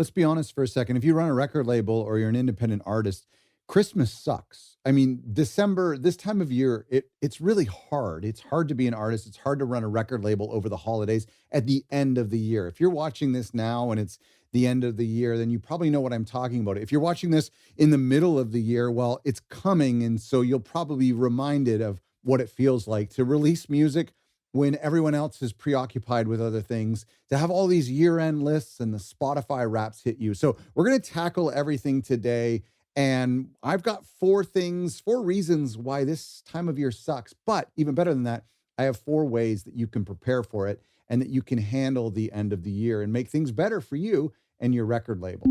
Let's be honest for a second. If you run a record label or you're an independent artist, Christmas sucks. I mean, December, this time of year, it's really hard. It's hard to be an artist. It's hard to run a record label over the holidays at the end of the year. If you're watching this now and it's the end of the year, then you probably know what I'm talking about. If you're watching this in the middle of the year, well, it's coming. And so you'll probably be reminded of what it feels like to release music when everyone else is preoccupied with other things, to have all these year-end lists and the Spotify wraps hit you. So we're going to tackle everything today. And I've got four reasons why this time of year sucks. But even better than that, I have 4 ways that you can prepare for it and that you can handle the end of the year and make things better for you and your record label.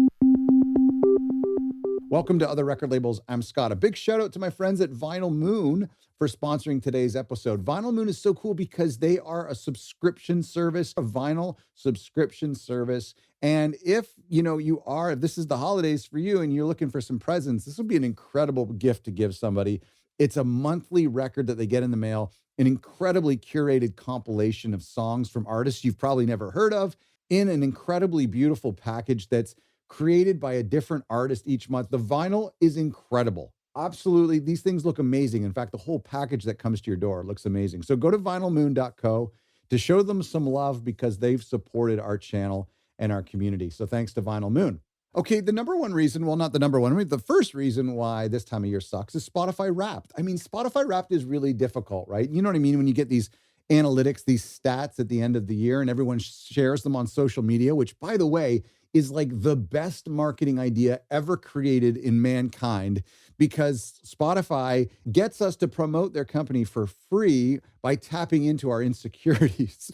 Welcome to Other Record Labels. I'm Scott. A big shout out to my friends at Vinyl Moon for sponsoring today's episode. Vinyl Moon is so cool because they are a subscription service, a vinyl subscription service. And if this is the holidays for you and you're looking for some presents, this would be an incredible gift to give somebody. It's a monthly record that they get in the mail, an incredibly curated compilation of songs from artists you've probably never heard of in an incredibly beautiful package that's created by a different artist each month. The vinyl is incredible. Absolutely. These things look amazing. In fact, the whole package that comes to your door looks amazing. So go to vinylmoon.co to show them some love because they've supported our channel and our community. So thanks to Vinyl Moon. Okay, the number one reason, well, not the number one, the first reason why this time of year sucks is Spotify Wrapped. I mean, Spotify Wrapped is really difficult, right? You know what I mean? When you get these analytics, these stats at the end of the year and everyone shares them on social media, which by the way, is like the best marketing idea ever created in mankind because Spotify gets us to promote their company for free by tapping into our insecurities.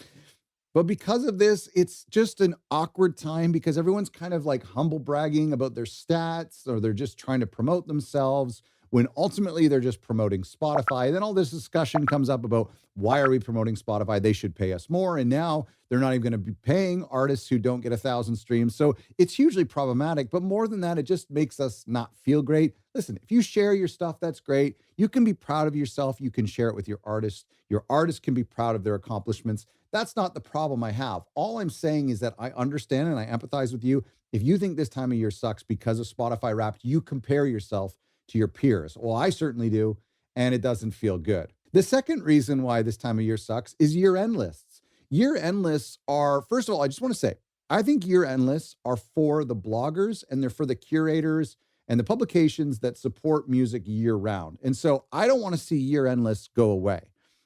But because of this, it's just an awkward time because everyone's kind of like humble bragging about their stats or they're just trying to promote themselves when ultimately they're just promoting Spotify. Then all this discussion comes up about why are we promoting Spotify? They should pay us more. And now they're not even going to be paying artists who don't get 1,000 streams. So it's hugely problematic. But more than that, it just makes us not feel great. Listen, if you share your stuff, that's great. You can be proud of yourself. You can share it with your artist. Your artist can be proud of their accomplishments. That's not the problem I have. All I'm saying is that I understand and I empathize with you. If you think this time of year sucks because of Spotify Wrapped, you compare yourself to your peers. Well, I certainly do, and it doesn't feel good. The second reason why this time of year sucks is year-end lists. Year-end lists are, first of all, I just want to say, I think year-end lists are for the bloggers and they're for the curators and the publications that support music year-round. And so I don't want to see year-end lists go away.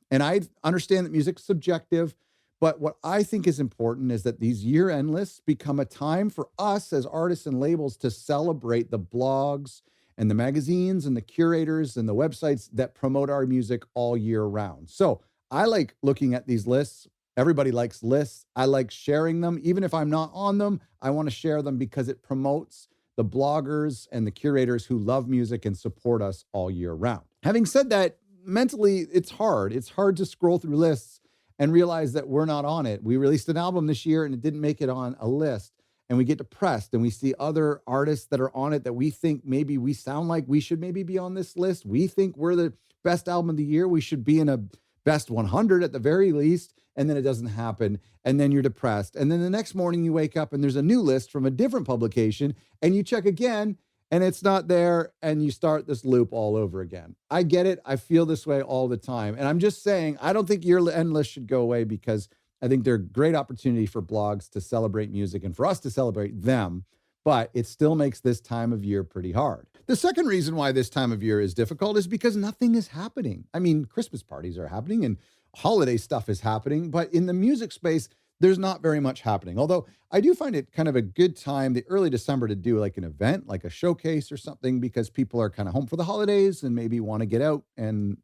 And I understand that music's subjective, but what I think is important is that these year-end lists become a time for us as artists and labels to celebrate the blogs and the magazines and the curators and the websites that promote our music all year round. So I like looking at these lists. Everybody likes lists. I like sharing them. Even if I'm not on them, I want to share them because it promotes the bloggers and the curators who love music and support us all year round. Having said that, mentally, it's hard. It's hard to scroll through lists and realize that we're not on it. We released an album this year and it didn't make it on a list. And we get depressed and we see other artists that are on it that we think maybe we sound like we should maybe be on this list. We think we're the best album of the year. We should be in a best 100 at the very least. And then it doesn't happen. And then you're depressed. And then the next morning you wake up and there's a new list from a different publication and you check again and it's not there. And you start this loop all over again. I get it. I feel this way all the time. And I'm just saying, I don't think your end list should go away because I think they're a great opportunity for blogs to celebrate music and for us to celebrate them, but it still makes this time of year pretty hard. The second reason why this time of year is difficult is because nothing is happening. I mean, Christmas parties are happening and holiday stuff is happening, but in the music space, there's not very much happening. Although I do find it kind of a good time, the early December, to do like an event, like a showcase or something, because people are kind of home for the holidays and maybe want to get out and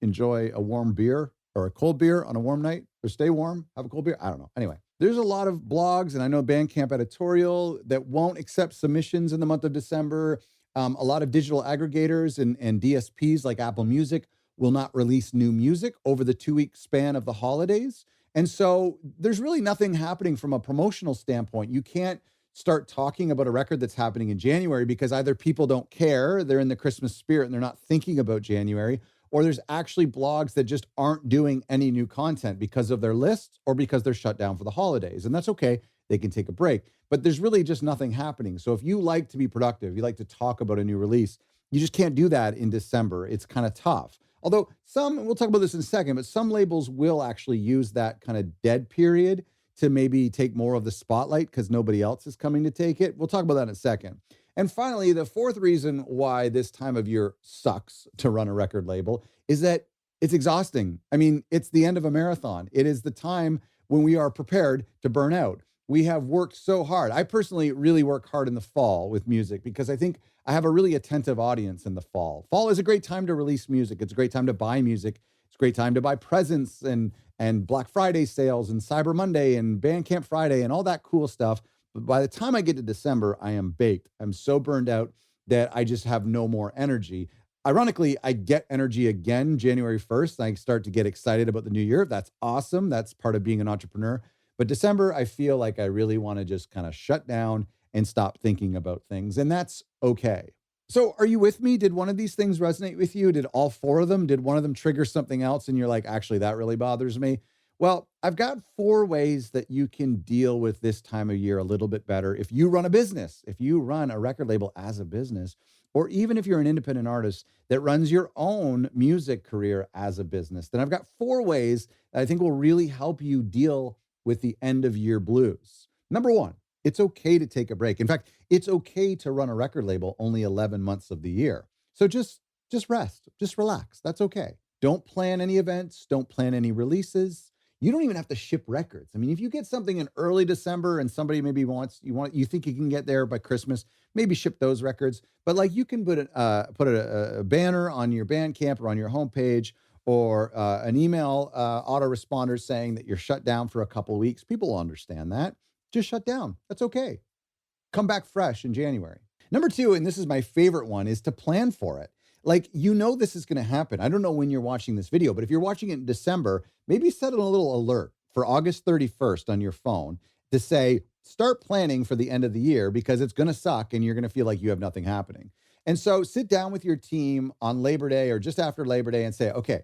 enjoy a warm beer or a cold beer on a warm night, or stay warm, have a cold beer. I don't know. Anyway, there's a lot of blogs, and I know Bandcamp editorial that won't accept submissions in the month of December. A lot of digital aggregators and DSPs like Apple Music will not release new music over the 2-week span of the holidays. And so there's really nothing happening from a promotional standpoint. You can't start talking about a record that's happening in January because either people don't care, they're in the Christmas spirit and they're not thinking about January, or there's actually blogs that just aren't doing any new content because of their lists or because they're shut down for the holidays. And that's okay. they can take a break. But there's really just nothing happening. So if you like to be productive, you like to talk about a new release, you just can't do that in December. It's kind of tough. Although some, we'll talk about this in a second, but some labels will actually use that kind of dead period to maybe take more of the spotlight because nobody else is coming to take it. We'll talk about that in a second. And finally, the fourth reason why this time of year sucks to run a record label is that it's exhausting. I mean, it's the end of a marathon. It is the time when we are prepared to burn out. We have worked so hard. I personally really work hard in the fall with music because I think I have a really attentive audience in the fall. Fall is a great time to release music. It's a great time to buy music. It's a great time to buy presents and Black Friday sales and Cyber Monday and Bandcamp Friday and all that cool stuff. But by the time I get to December, I am baked. I'm so burned out that I just have no more energy. Ironically, I get energy again January 1st. I start to get excited about the new year. That's awesome. That's part of being an entrepreneur. But December, I feel like I really want to just kind of shut down and stop thinking about things. And that's okay. So, are you with me? Did one of these things resonate with you? Did all four of them? Did one of them trigger something else? And you're like, actually, that really bothers me? Well, I've got four ways that you can deal with this time of year a little bit better if you run a business, if you run a record label as a business, or even if you're an independent artist that runs your own music career as a business. Then I've got four ways that I think will really help you deal with the end of year blues. Number one, it's okay to take a break. In fact, it's okay to run a record label only 11 months of the year. So just rest, just relax. That's okay. Don't plan any events, don't plan any releases. You don't even have to ship records. I mean, if you get something in early December and somebody maybe you think you can get there by Christmas, maybe ship those records. But like you can put a banner on your Bandcamp or on your homepage or an email autoresponder saying that you're shut down for a couple of weeks. People will understand that. Just shut down. That's okay. Come back fresh in January. Number two, and this is my favorite one, is to plan for it. Like, this is going to happen. I don't know when you're watching this video, but if you're watching it in December, maybe set a little alert for August 31st on your phone to say, start planning for the end of the year because it's going to suck and you're going to feel like you have nothing happening. And so sit down with your team on Labor Day or just after Labor Day and say, okay,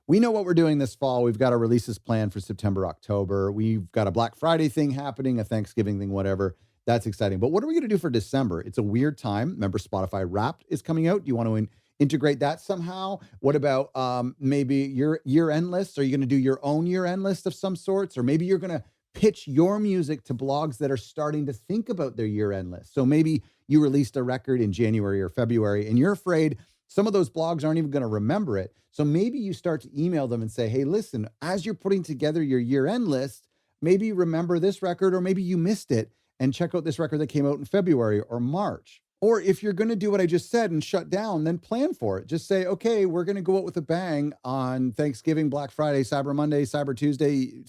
we know what we're doing this fall. We've got our releases planned for September, October. We've got a Black Friday thing happening, a Thanksgiving thing, whatever. That's exciting. But what are we going to do for December? It's a weird time. Remember, Spotify Wrapped is coming out. Do you want to integrate that somehow? What about maybe your year-end list? Are you going to do your own year-end list of some sorts? Or maybe you're going to pitch your music to blogs that are starting to think about their year-end list. So maybe you released a record in January or February, and you're afraid some of those blogs aren't even going to remember it. So maybe you start to email them and say, hey, listen, as you're putting together your year-end list, maybe remember this record, or maybe you missed it, and check out this record that came out in February or March. Or if you're going to do what I just said and shut down, then plan for it. Just say, okay, we're going to go out with a bang on Thanksgiving, Black Friday, Cyber Monday, Cyber Tuesday,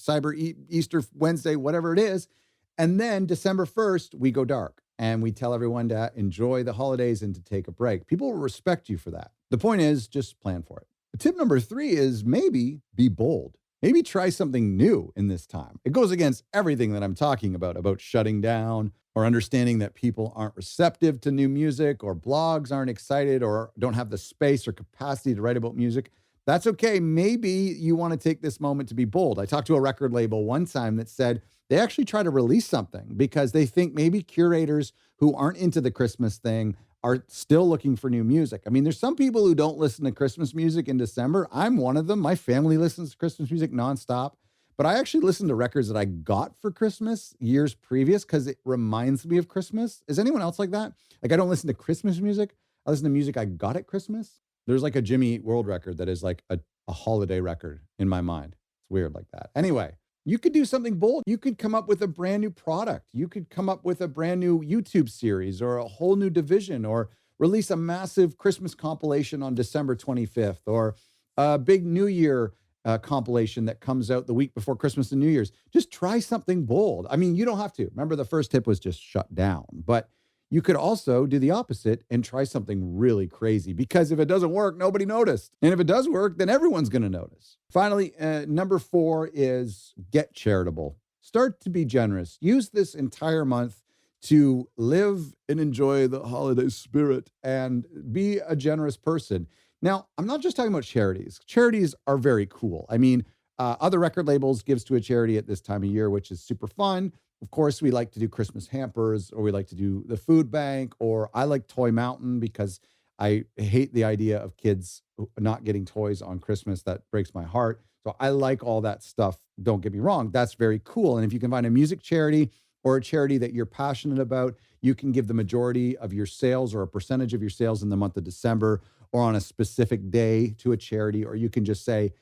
Easter Wednesday, whatever it is. And then December 1st, we go dark and we tell everyone to enjoy the holidays and to take a break. People will respect you for that. The point is, just plan for it. Tip number three is maybe be bold. Maybe try something new in this time. It goes against everything that I'm talking about shutting down or understanding that people aren't receptive to new music or blogs aren't excited or don't have the space or capacity to write about music. That's okay. Maybe you want to take this moment to be bold. I talked to a record label one time that said they actually try to release something because they think maybe curators who aren't into the Christmas thing are still looking for new music. I mean, there's some people who don't listen to Christmas music in December. I'm one of them. My family listens to Christmas music nonstop. But I actually listen to records that I got for Christmas years previous because it reminds me of Christmas. Is anyone else like that? Like, I don't listen to Christmas music. I listen to music I got at Christmas. There's like a Jimmy Eat World record that is like a holiday record in my mind. It's weird like that. Anyway, you could do something bold. You could come up with a brand new product. You could come up with a brand new YouTube series or a whole new division or release a massive Christmas compilation on December 25th or a big New Year compilation that comes out the week before Christmas and New Year's. Just try something bold. I mean, you don't have to. Remember, the first tip was just shut down. But you could also do the opposite and try something really crazy because if it doesn't work, nobody noticed. And if it does work, then everyone's going to notice. Finally, number 4 is get charitable. Start to be generous. Use this entire month to live and enjoy the holiday spirit and be a generous person. Now, I'm not just talking about charities. Charities are very cool. I mean, other record labels gives to a charity at this time of year, which is super fun. Of course, we like to do Christmas hampers, or we like to do the food bank, or I like Toy Mountain because I hate the idea of kids not getting toys on Christmas. That breaks my heart. So I like all that stuff. Don't get me wrong. That's very cool. And if you can find a music charity or a charity that you're passionate about, you can give the majority of your sales or a percentage of your sales in the month of December or on a specific day to a charity, or you can just say,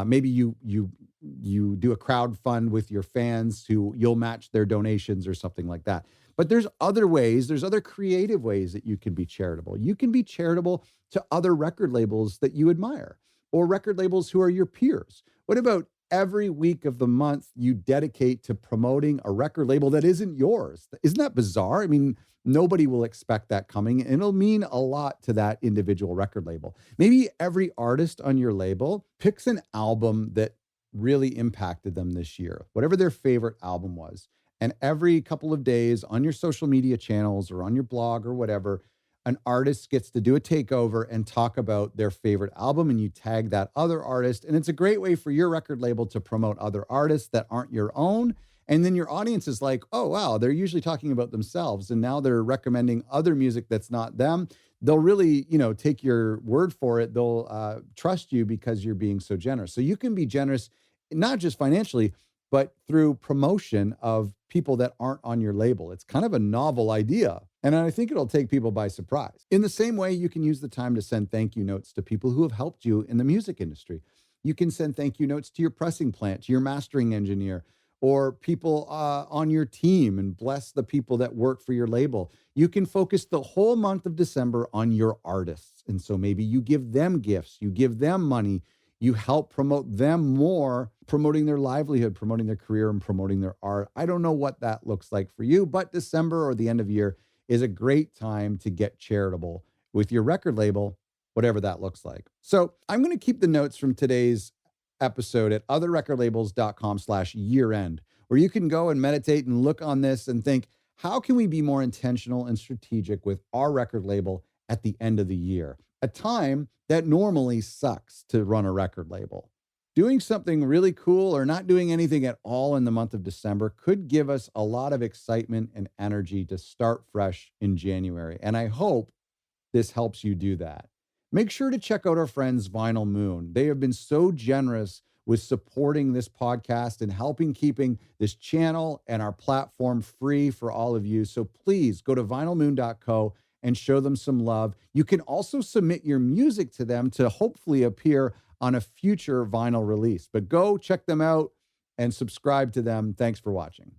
maybe you do a crowd fund with your fans who you'll match their donations or something like that. But there's other ways, there's other creative ways that you can be charitable. You can be charitable to other record labels that you admire or record labels who are your peers. What about every week of the month you dedicate to promoting a record label that isn't yours? Isn't that bizarre? I mean, nobody will expect that coming, and it'll mean a lot to that individual record label. Maybe every artist on your label picks an album that really impacted them this year, whatever their favorite album was. And every couple of days on your social media channels or on your blog or whatever, an artist gets to do a takeover and talk about their favorite album, and you tag that other artist. And it's a great way for your record label to promote other artists that aren't your own. And then your audience is like, oh, wow, they're usually talking about themselves. And now they're recommending other music that's not them. They'll really, take your word for it. They'll trust you because you're being so generous. So you can be generous, not just financially, but through promotion of people that aren't on your label. It's kind of a novel idea. And I think it'll take people by surprise. In the same way, you can use the time to send thank you notes to people who have helped you in the music industry. You can send thank you notes to your pressing plant, to your mastering engineer, or people on your team, and bless the people that work for your label. You can focus the whole month of December on your artists. And so maybe you give them gifts, you give them money, you help promote them more, promoting their livelihood, promoting their career, and promoting their art. I don't know what that looks like for you, but December or the end of year is a great time to get charitable with your record label, whatever that looks like. So I'm going to keep the notes from today's episode at otherrecordlabels.com/year end, where you can go and meditate and look on this and think, how can we be more intentional and strategic with our record label at the end of the year? A time that normally sucks to run a record label. Doing something really cool or not doing anything at all in the month of December could give us a lot of excitement and energy to start fresh in January. And I hope this helps you do that. Make sure to check out our friends Vinyl Moon. They have been so generous with supporting this podcast and helping keeping this channel and our platform free for all of you. So please go to vinylmoon.co and show them some love. You can also submit your music to them to hopefully appear on a future vinyl release. But go check them out and subscribe to them. Thanks for watching.